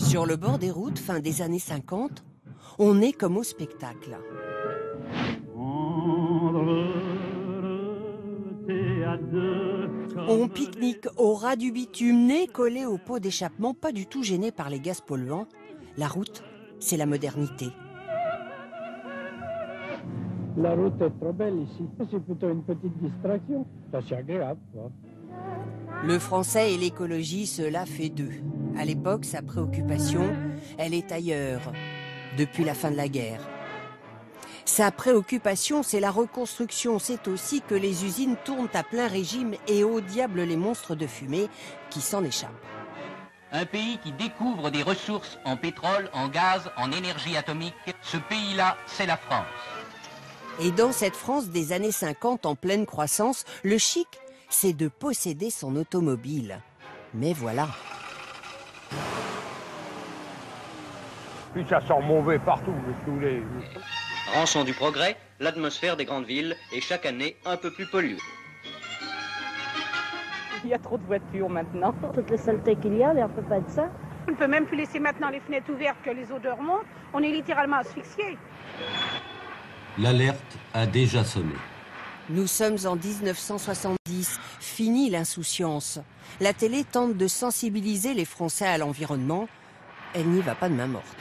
Sur le bord des routes, fin des années 50, on est comme au spectacle. On pique-nique au ras du bitume, nez collé au pot d'échappement, pas du tout gêné par les gaz polluants. La route, c'est la modernité. La route est trop belle ici. C'est plutôt une petite distraction. C'est agréable, quoi. Le français et l'écologie, cela fait deux. À l'époque, sa préoccupation, elle est ailleurs, depuis la fin de la guerre. Sa préoccupation, c'est la reconstruction. C'est aussi que les usines tournent à plein régime et au diable les monstres de fumée qui s'en échappent. Un pays qui découvre des ressources en pétrole, en gaz, en énergie atomique, ce pays-là, c'est la France. Et dans cette France des années 50 en pleine croissance, le chic, c'est de posséder son automobile. Mais voilà. Puis ça sent mauvais partout, vous voulez. Rançon du progrès, l'atmosphère des grandes villes est chaque année un peu plus polluée. Il y a trop de voitures maintenant. Toutes les saletés qu'il y a, on ne peut pas être ça. On ne peut même plus laisser maintenant les fenêtres ouvertes que les odeurs montent. On est littéralement asphyxié. L'alerte a déjà sonné. Nous sommes en 1970, fini l'insouciance. La télé tente de sensibiliser les Français à l'environnement. Elle n'y va pas de main morte.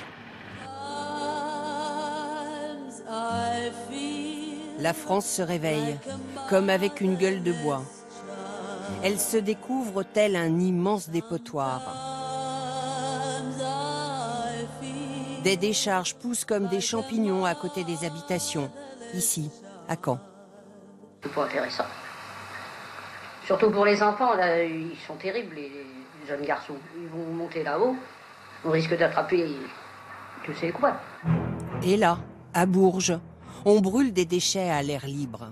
La France se réveille, comme avec une gueule de bois. Elle se découvre tel un immense dépotoir. Des décharges poussent comme des champignons à côté des habitations, ici, à Caen. C'est pas intéressant. Surtout pour les enfants, là, ils sont terribles, les jeunes garçons. Ils vont monter là-haut, on risque d'attraper, tu sais quoi. Et là, à Bourges, on brûle des déchets à l'air libre.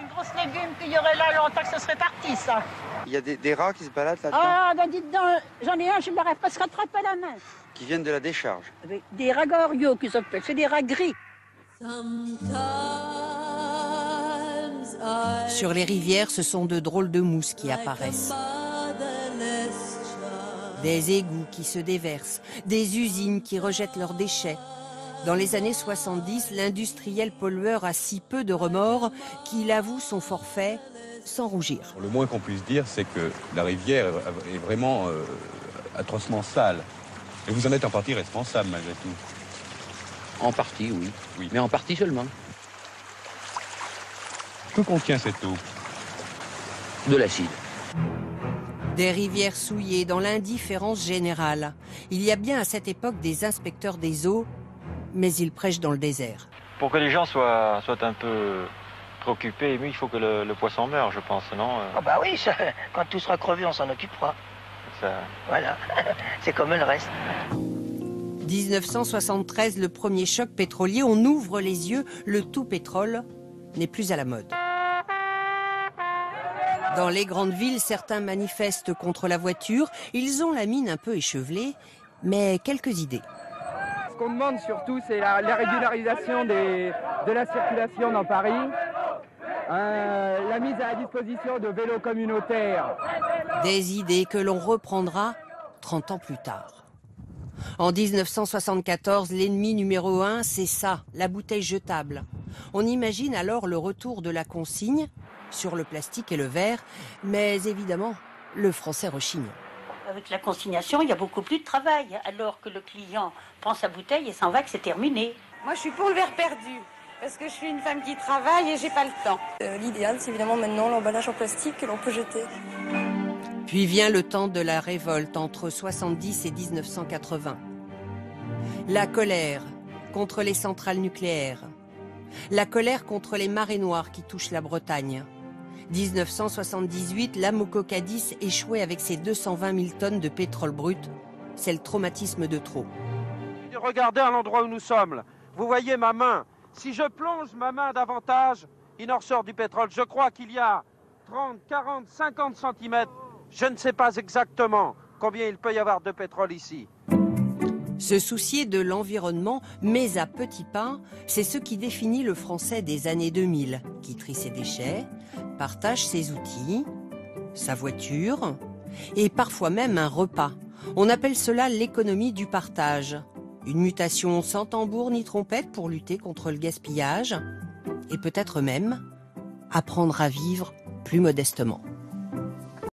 Une grosse légume qu'il y aurait là longtemps que ce serait parti, ça. Il y a des rats qui se baladent là-dedans. Ah, ben dites donc, j'en ai un, je ne l'aurais presque rattrapé à la main. Qui viennent de la décharge. Des rats goriot qu'ils appellent, c'est des rats gris. Sur les rivières, ce sont de drôles de mousses qui apparaissent. Des égouts qui se déversent, des usines qui rejettent leurs déchets. Dans les années 70, l'industriel pollueur a si peu de remords qu'il avoue son forfait sans rougir. Le moins qu'on puisse dire, c'est que la rivière est vraiment atrocement sale. Et vous en êtes en partie responsable, malgré tout. En partie, oui. Mais en partie seulement. Que contient cette eau? De l'acide. Des rivières souillées dans l'indifférence générale. Il y a bien à cette époque des inspecteurs des eaux, mais ils prêchent dans le désert. Pour que les gens soient un peu préoccupés, il faut que le poisson meure, je pense, non? Ah bah oui, ça, quand tout sera crevé, on s'en occupera. Ça... Voilà, c'est comme le reste. 1973, le premier choc pétrolier, on ouvre les yeux, le tout pétrole n'est plus à la mode. Dans les grandes villes, certains manifestent contre la voiture. Ils ont la mine un peu échevelée, mais quelques idées. Ce qu'on demande surtout, c'est la régularisation de la circulation dans Paris, la mise à la disposition de vélos communautaires. Des idées que l'on reprendra 30 ans plus tard. En 1974, l'ennemi numéro 1, c'est ça, la bouteille jetable. On imagine alors le retour de la consigne sur le plastique et le verre, mais évidemment, le français rechigne. Avec la consignation, il y a beaucoup plus de travail, alors que le client prend sa bouteille et s'en va que c'est terminé. Moi, je suis pour le verre perdu, parce que je suis une femme qui travaille et j'ai pas le temps. L'idéal, c'est évidemment maintenant l'emballage en plastique que l'on peut jeter. Puis vient le temps de la révolte entre 70 et 1980. La colère contre les centrales nucléaires. La colère contre les marées noires qui touchent la Bretagne. 1978, l'Amoco Cadiz échouait avec ses 220 000 tonnes de pétrole brut. C'est le traumatisme de trop. Regardez à l'endroit où nous sommes. Vous voyez ma main. Si je plonge ma main davantage, il en ressort du pétrole. Je crois qu'il y a 30, 40, 50 centimètres. Je ne sais pas exactement combien il peut y avoir de pétrole ici. Se soucier de l'environnement, mais à petits pas, c'est ce qui définit le français des années 2000, qui trie ses déchets, partage ses outils, sa voiture, et parfois même un repas, On appelle cela l'économie du partage. Une mutation sans tambour ni trompette pour lutter contre le gaspillage et peut-être même apprendre à vivre plus modestement.